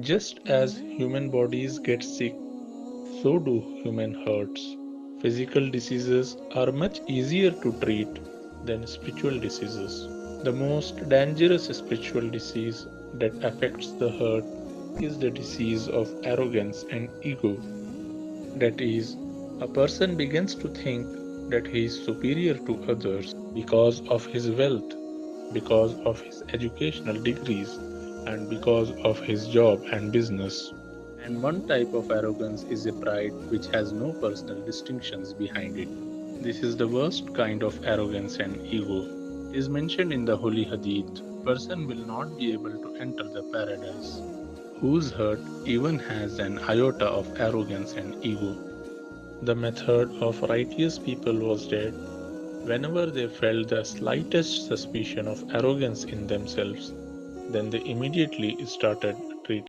Just as human bodies get sick, so do human hearts. Physical diseases are much easier to treat than spiritual diseases. The most dangerous spiritual disease that affects the heart is the disease of arrogance and ego. That is, a person begins to think that he is superior to others because of his wealth, because of his educational degrees, and because of his job and business. And one type of arrogance is a pride which has no personal distinctions behind it. This is the worst kind of arrogance and ego. It is mentioned in the Holy Hadith, person will not be able to enter the paradise, whose heart even has an iota of arrogance and ego. The method of righteous people was that whenever they felt the slightest suspicion of arrogance in themselves, then they immediately started